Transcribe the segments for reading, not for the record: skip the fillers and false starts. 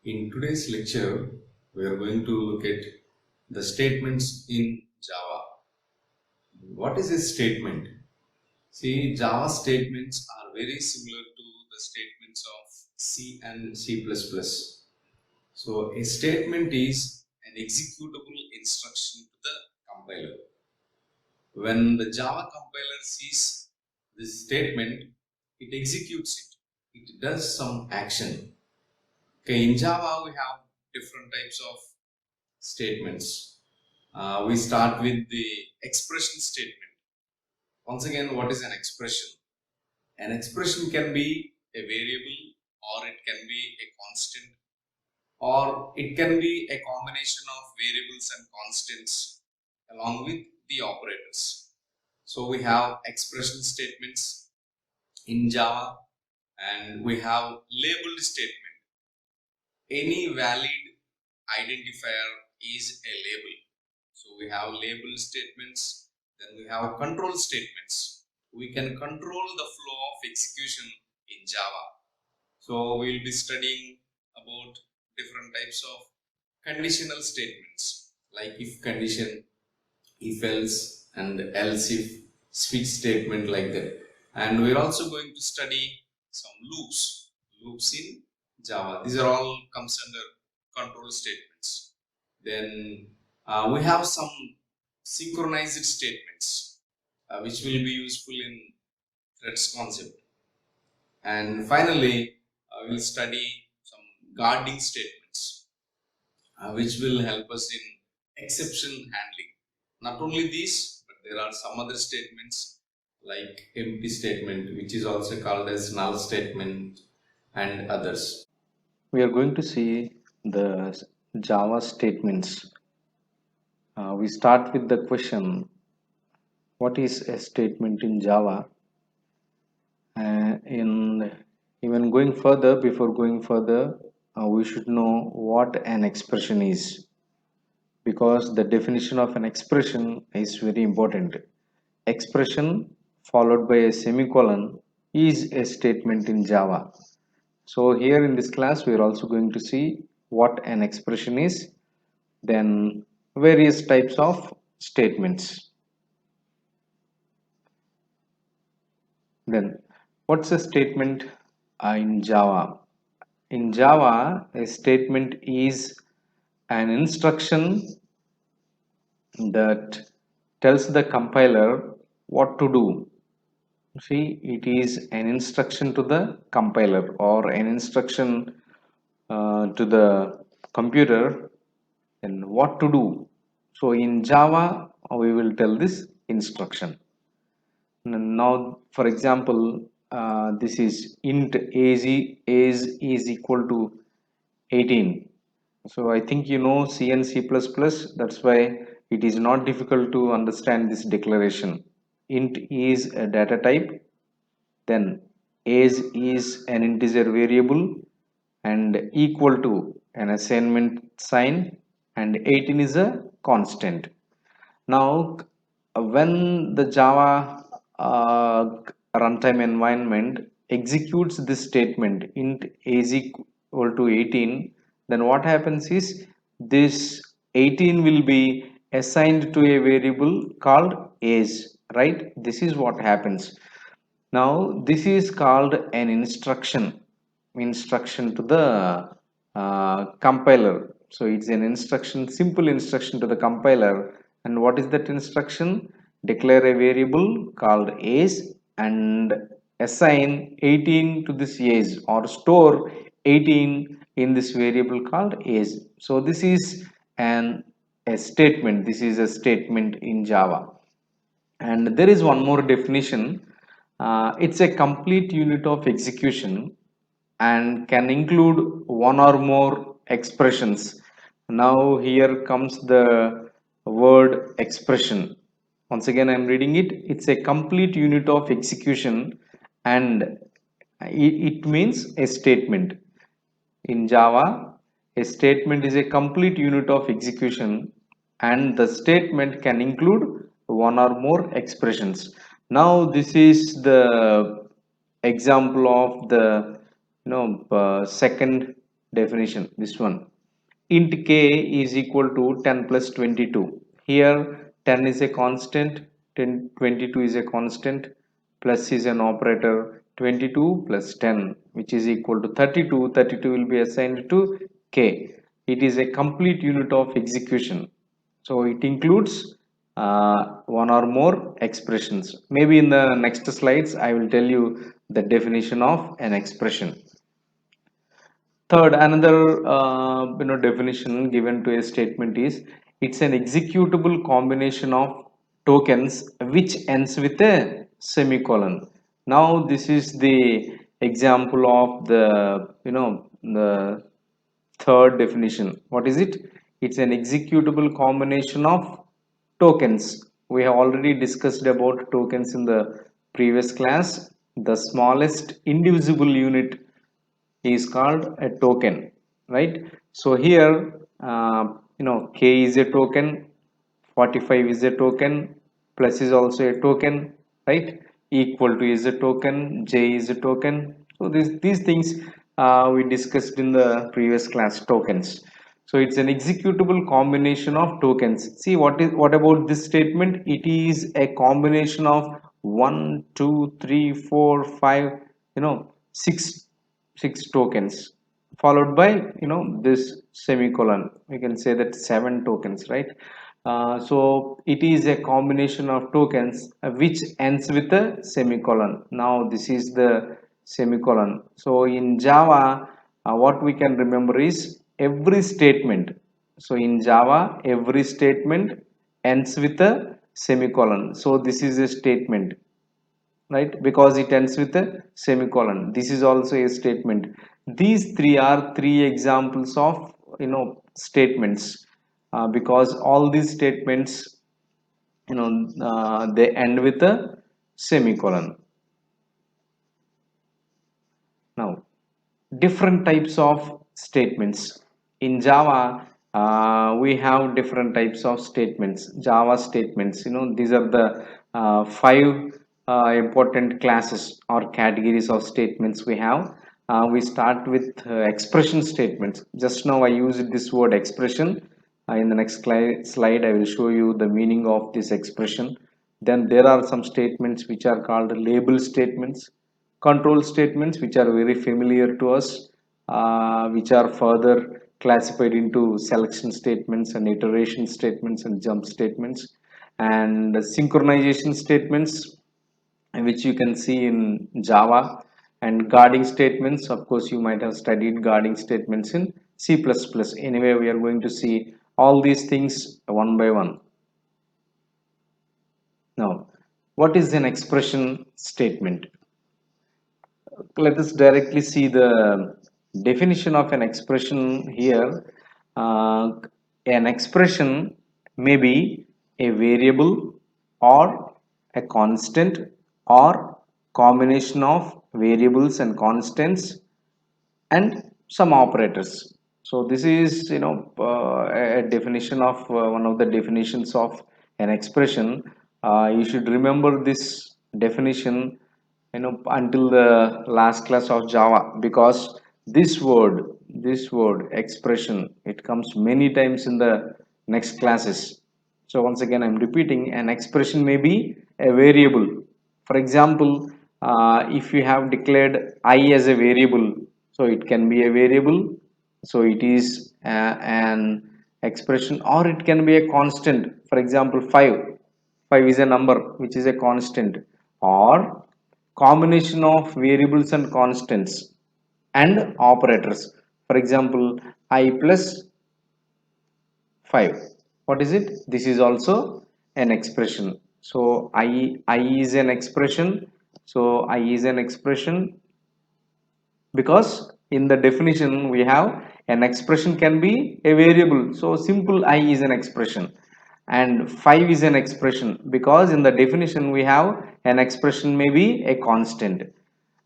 In today's lecture, we are going to look at the statements in Java. What is a statement? See, Java statements are very similar to the statements of C and C++. So, a statement is an executable instruction to the compiler. When the Java compiler sees this statement, it executes it. It does some action. Okay, in Java, we have different types of statements. We start with the expression statement. Once again, what is an expression? An expression can be a variable, or it can be a constant, or it can be a combination of variables and constants along with the operators. So we have expression statements in Java, and we have labeled statement. Any valid identifier is a label. So we have label statements, then we have control statements. We can control the flow of execution in Java. So we'll be studying about different types of conditional statements like if condition, if else, and else if, switch statement, like that. And we're also going to study some loops in Java. These are all comes under control statements. Then we have some synchronized statements which will be useful in threads concept. And finally, we'll study some guarding statements which will help us in exception handling. Not only these, but there are some other statements like empty statement, which is also called as null statement, and others. We are going to see the Java statements. We start with the question, what is a statement in Java? In even going further, before going further, we should know what an expression is, because the definition of an expression is very important. Expression followed by a semicolon is a statement in Java. So here in this class, we are also going to see what an expression is, then various types of statements. Then what's a statement in Java? In Java, a statement is an instruction that tells the compiler what to do. See, it is an instruction to the compiler or an instruction to the computer and what to do. So in Java, we will tell this instruction. Now, for example, this is int age is equal to 18. So I think you know C and C++. That's why it is not difficult to understand this declaration. Int is a data type, then age is an integer variable, and equal to an assignment sign, and 18 is a constant. Now, when the Java runtime environment executes this statement int is equal to 18, then what happens is this 18 will be assigned to a variable called age, right? This is what happens. Now, this is called an instruction to the compiler. So it's an instruction, simple instruction to the compiler. And what is that instruction? Declare a variable called age and assign 18 to this age, or store 18 in this variable called age. So this is a statement. This is a statement in Java. And there is one more definition. It's a complete unit of execution and can include one or more expressions. Now here comes the word expression. Once again, I'm reading it. It's a complete unit of execution, and it means a statement. In Java, a statement is a complete unit of execution, and the statement can include one or more expressions. Now, this is the example of the second. definition, this one. Int k is equal to 10 plus 22. Here 10 is a constant, 10, 22 is a constant, plus is an operator, 22 plus 10 which is equal to 32. 32 will be assigned to k. It is a complete unit of execution, so it includes one or more expressions. Maybe in the next slides I will tell you the definition of an expression. Third, another definition given to a statement is it's an executable combination of tokens which ends with a semicolon. Now this is the example of the third definition. What is it? It's an executable combination of tokens. We have already discussed about tokens in the previous class. The smallest indivisible unit is called a token, right? So here k is a token, 45 is a token, plus is also a token, right? Equal to is a token, j is a token. So these things we discussed in the previous class, tokens. So it's an executable combination of tokens. See, what about this statement? It is a combination of 1 2 3 4 5, 6 tokens, followed by this semicolon. We can say that 7 tokens, right? So it is a combination of tokens which ends with a semicolon. Now this is the semicolon. So in Java, what we can remember is every statement. So in Java, every statement ends with a semicolon. So this is a statement, right? Because it ends with a semicolon. This is also a statement. These three are three examples of statements, because all these statements, they end with a semicolon. Now, different types of statements in Java. We have different types of statements, Java statements. These are the five important classes or categories of statements we have. We start with expression statements. Just now I used this word expression. In the next slide I will show you the meaning of this expression. Then there are some statements which are called label statements, control statements, which are very familiar to us, which are further classified into selection statements and iteration statements and jump statements, and synchronization statements, which you can see in Java, and guarding statements. Of course, you might have studied guarding statements in C++. Anyway, we are going to see all these things one by one. Now, what is an expression statement? Let us directly see the definition of an expression here. Uh, an expression may be a variable or a constant or combination of variables and constants and some operators. So this is a definition of one of the definitions of an expression. You should remember this definition until the last class of Java, because this word expression, it comes many times in the next classes. So once again I'm repeating, an expression may be a variable. For example, if you have declared I as a variable, so it can be a variable, so it is an expression, or it can be a constant. For example, 5 is a number which is a constant, or combination of variables and constants and operators. For example, I plus 5, what is it? This is also an expression. So I is an expression. So I is an expression because in the definition we have an expression can be a variable, so simple I is an expression. And 5 is an expression because in the definition we have an expression may be a constant.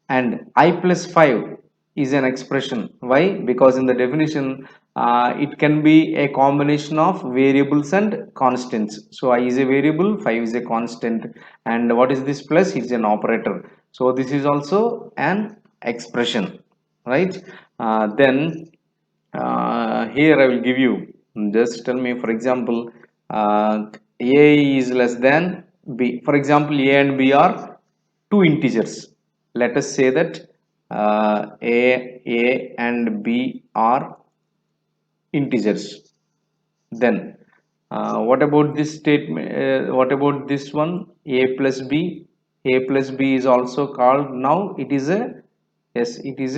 And I plus 5 is an expression. Why? Because in the definition it can be a combination of variables and constants. So I is a variable, 5 is a constant, and what is this plus? It's an operator. So this is also an expression, right? Then Here I will give you, just tell me, for example, A is less than B. For example, A and B are two integers. Let us say that A and B are integers. Then, what about this statement? What about this one? A plus B. A plus B is also called, now it is a, yes, it is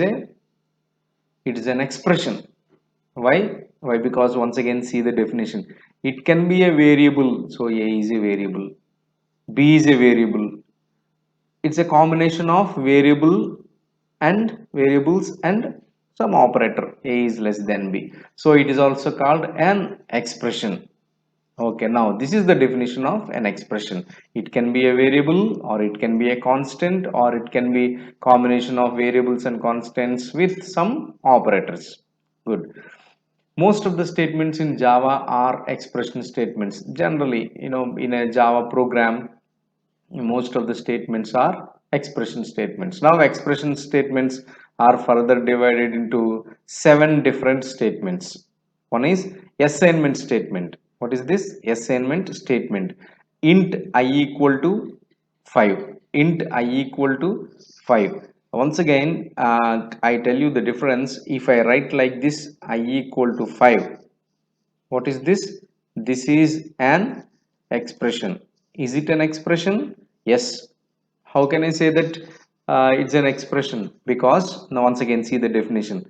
an expression. Why? Why? Because once again, see the definition. It can be a variable. So A is a variable. B is a variable. It's a combination of variable and variables and some operator. A is less than B. So it is also called an expression. Okay, now this is the definition of an expression. It can be a variable, or it can be a constant, or it can be combination of variables and constants with some operators. Good. Most of the statements in Java are expression statements. Generally, in a Java program, most of the statements are expression statements. Now expression statements are further divided into 7 different statements. One is assignment statement. What is this assignment statement? Int I equal to 5. Int I equal to 5. Once again, I tell you the difference. If I write like this, I equal to 5, what is this? This is an expression. Is it an expression? Yes. How can I say that it's an expression? Because now once again, see the definition.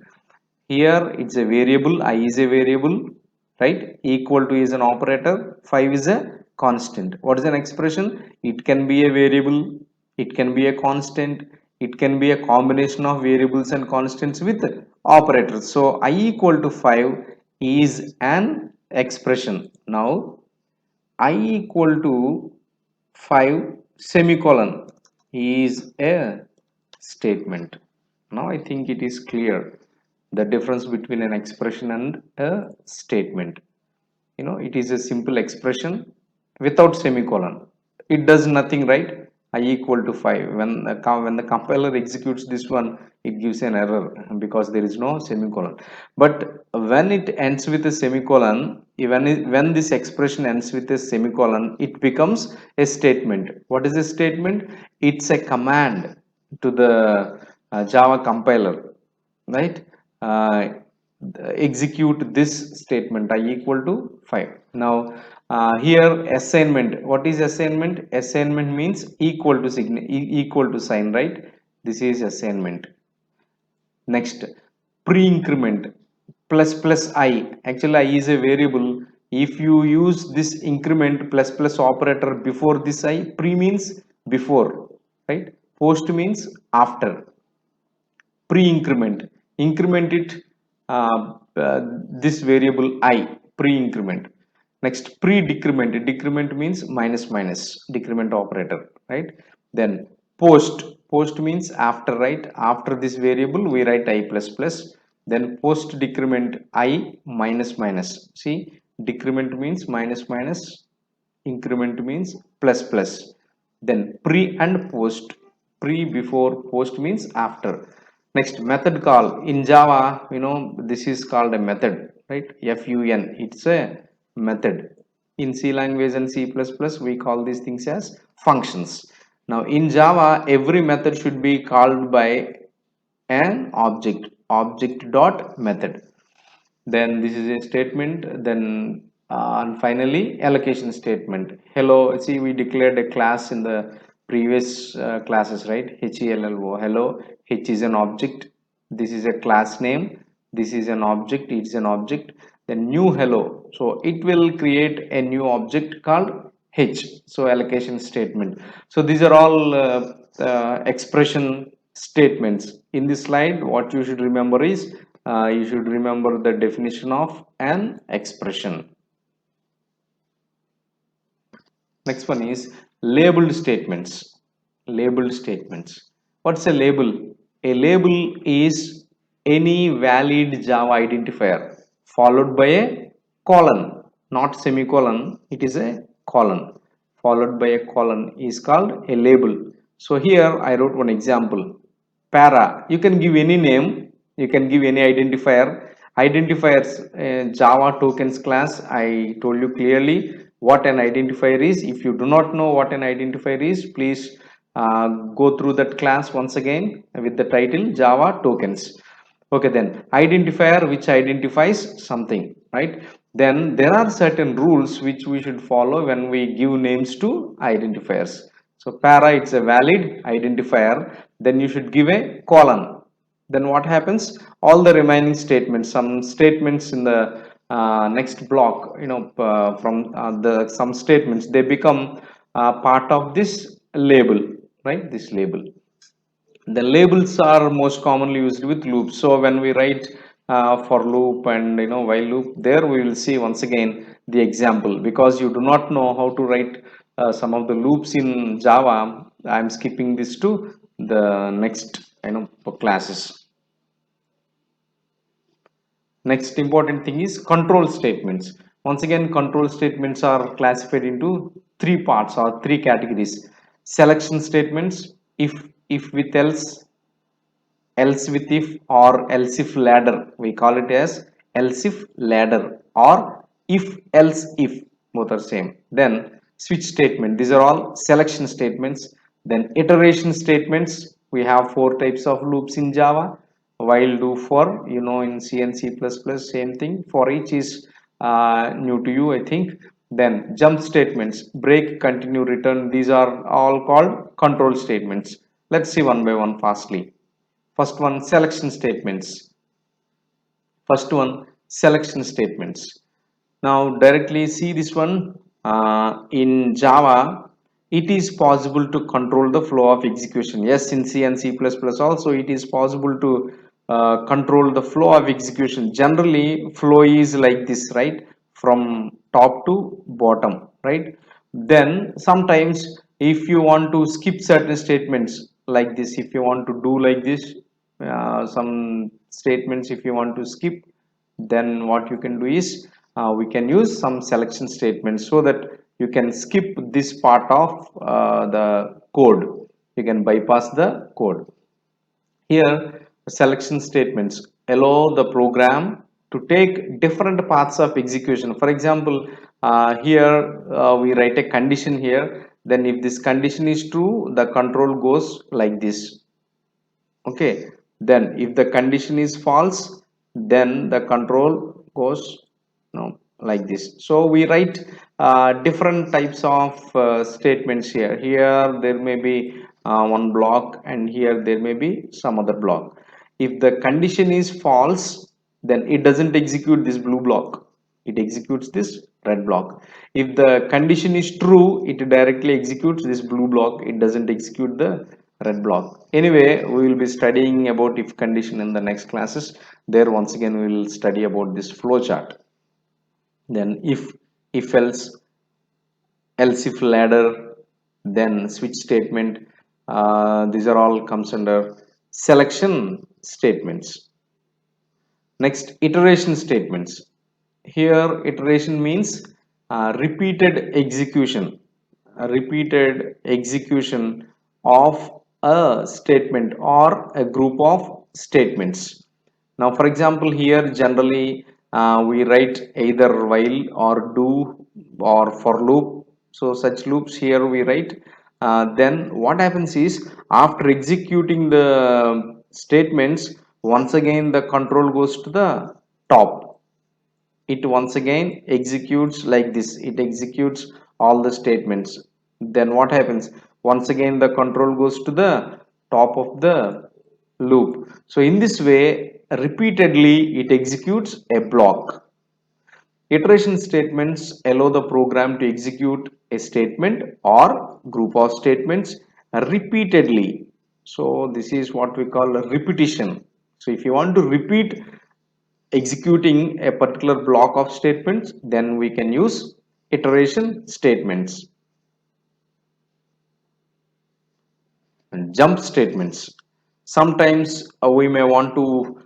Here it's a variable. I is a variable, right? Equal to is an operator. 5 is a constant. What is an expression? It can be a variable, it can be a constant, it can be a combination of variables and constants with operators. So I equal to 5 is an expression. Now I equal to 5 semicolon is a statement. Now I think it is clear the difference between an expression and a statement. It is a simple expression without semicolon. It does nothing, right? I equal to 5. When the compiler executes this one, it gives an error because there is no semicolon. But when it ends with a semicolon, when this expression ends with a semicolon, it becomes a statement. What is a statement? It's a command to the Java compiler, right? uh, Execute this statement, I equal to 5. Now here assignment. What is assignment? Assignment means equal to equal to sign, right? This is assignment. Next, pre-increment. Plus plus I, actually I is a variable. If you use this increment plus plus operator before this I, pre means before, right? Post means after. Pre-increment, increment it, uh, uh, this variable I, pre-increment. Next, pre-decrement. Decrement means minus minus, decrement operator, right? Then post means after, right? After this variable we write I plus plus. Then post decrement I minus minus. See, decrement means minus minus, increment means plus plus. Then pre and post. Pre before, post means after. Next, method call. In Java, this is called a method, right? Fun, it's a method. In C language and C++, we call these things as functions. Now in Java, every method should be called by an object dot method. Then this is a statement. Then and finally allocation statement. Hello, see, we declared a class in the previous classes, right? Hello. Hello, H is an object. This is a class name. This is an object. It's an object. Then new hello, so it will create a new object called H. So allocation statement. So these are all expression statements. In this slide, what you should remember is, you should remember the definition of an expression. Next one is labeled statements. Labeled statements. What's a label? A label is any valid Java identifier followed by a colon, not semicolon. It is a colon. Followed by a colon is called a label. So here I wrote one example. Para. You can give any name. You can give any identifier. Identifiers, Java tokens class, I told you clearly what an identifier is. If you do not know what an identifier is, please go through that class once again with the title Java tokens. Okay, then identifier which identifies something, right? Then there are certain rules which we should follow when we give names to identifiers. So para, it's a valid identifier, then you should give a colon. Then what happens? All the remaining statements, some statements in the next block, from the some statements, they become part of this label, right? This label. The labels are most commonly used with loops. So when we write for loop and while loop, there we will see once again the example. Because you do not know how to write some of the loops in Java, I'm skipping this to the next classes. Next important thing is control statements. Once again, control statements are classified into three parts or three categories. Selection statements, if with else, else with if, or else if ladder. We call it as else if ladder, or if else if, both are same. Then switch statement, these are all selection statements. Then iteration statements, we have four types of loops in Java. While, do, for, in C and C++, same thing. For each is new to you, I think. Then jump statements, break, continue, return, these are all called control statements. Let's see one by one fastly. First one, selection statements. First one, selection statements. Now directly see this one. In Java, it is possible to control the flow of execution. Yes, in C and C++ also it is possible to control the flow of execution. Generally, flow is like this, right? From top to bottom, right? Then sometimes if you want to skip certain statements like this, if you want to do like this, some statements if you want to skip, then what you can do is we can use some selection statements so that you can skip this part of the code. You can bypass the code. Here, selection statements allow the program to take different paths of execution. For example, here we write a condition here. Then if this condition is true, the control goes like this. Okay, then if the condition is false, then the control goes like this. So we write different types of statements here. Here there may be one block, and here there may be some other block. If the condition is false, then it doesn't execute this blue block, it executes this red block. If the condition is true, it directly executes this blue block, it doesn't execute the red block. Anyway, we will be studying about if condition in the next classes. There once again we will study about this flow chart. Then if else, else if ladder, then switch statement, these are all comes under selection statements. Next, iteration statements. Here, iteration means repeated execution, repeated execution of a statement or a group of statements. Now, for example, here generally we write either while or do or for loop. So, such loops here we write. Then what happens is, after executing the statements, once again the control goes to the top. It once again executes like this, it executes all the statements. Then what happens? Once again the control goes to the top of the loop. So in this way, repeatedly it executes a block. Iteration statements allow the program to execute a statement or group of statements repeatedly. So this is what we call a repetition. So if you want to repeat executing a particular block of statements, then we can use iteration statements. And jump statements, sometimes we may want to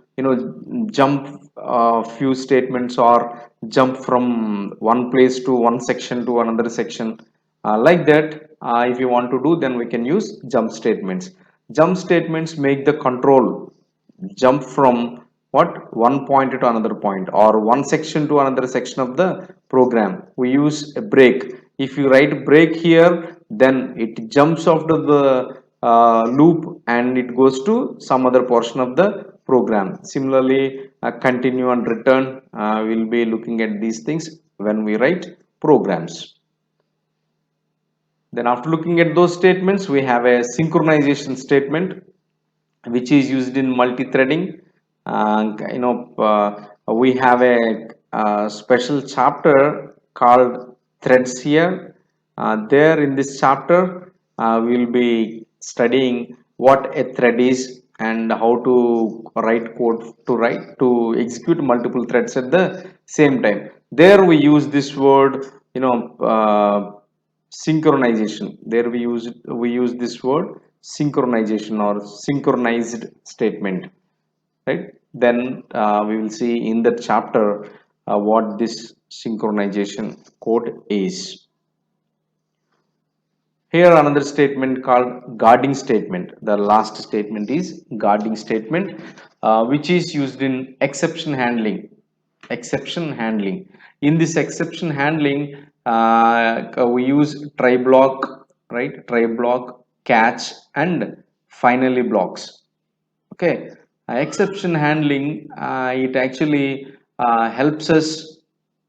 jump a few statements, or jump from one place to one section to another section, like that. If you want to do, then we can use jump statements. Jump statements make the control jump from what, one point to another point or one section to another section of the program. We use a break. If you write break here, then it jumps after the loop and it goes to some other portion of the program. Similarly, continue and return, we'll be looking at these things when we write programs. Then after looking at those statements, we have a synchronization statement which is used in multi-threading. We have a special chapter called threads here. There in this chapter, we'll be studying what a thread is and how to write code to execute multiple threads at the same time. There we use this word, synchronization. There we use this word synchronization or synchronized statement, right? Then we will see in that chapter what this synchronization code is. Here another statement called guarding statement. The last statement is guarding statement, which is used in exception handling. Exception handling. In this exception handling, we use try block, right? Try block, catch, and finally blocks. Okay, exception handling, it actually helps us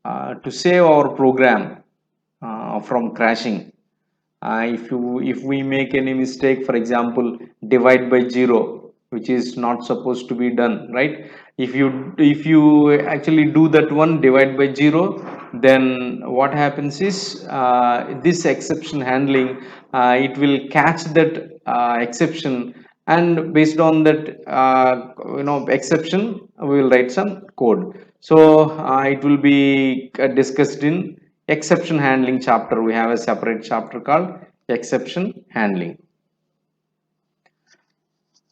to save our program from crashing. If we make any mistake, for example, divide by 0, which is not supposed to be done, right? If you actually do that one, divide by 0, then what happens is, this exception handling, it will catch that exception, and based on that exception, we will write some code. So it will be discussed in exception handling chapter. We have a separate chapter called exception handling.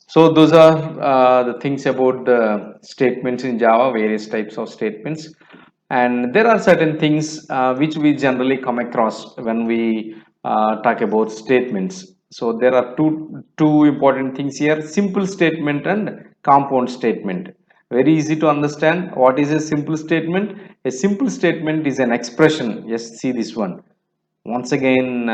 So those are the things about the statements in Java, various types of statements. And there are certain things which we generally come across when we talk about statements. So there are two important things here: simple statement and compound statement. Very easy to understand. What is a simple statement? A simple statement is an expression. Just see this one. Once again,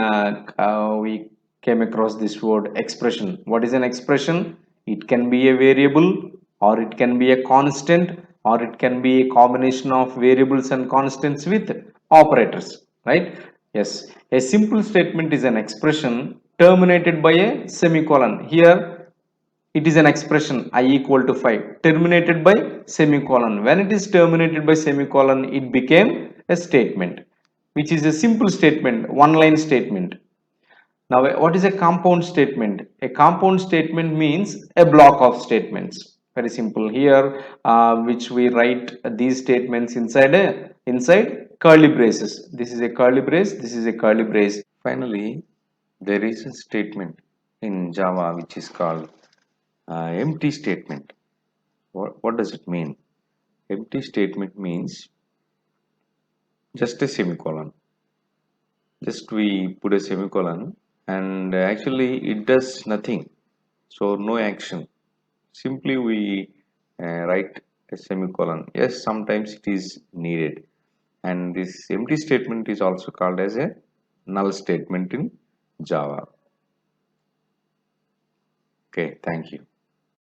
we came across this word expression. What is an expression? It can be a variable, or it can be a constant, or it can be a combination of variables and constants with operators, right? Yes, a simple statement is an expression terminated by a semicolon. Here it is an expression I equal to 5 terminated by semicolon. When it is terminated by semicolon, it became a statement, which is a simple statement, one line statement. Now what is a compound statement? A compound statement means a block of statements. Very simple here, which we write these statements inside curly braces. This is a curly brace, this is a curly brace. Finally, there is a statement in Java which is called empty statement. What does it mean? Empty statement means just a semicolon. Just we put a semicolon and actually it does nothing. So no action. Simply we write a semicolon. Yes, sometimes it is needed. And this empty statement is also called as a null statement in Java. Okay, thank you.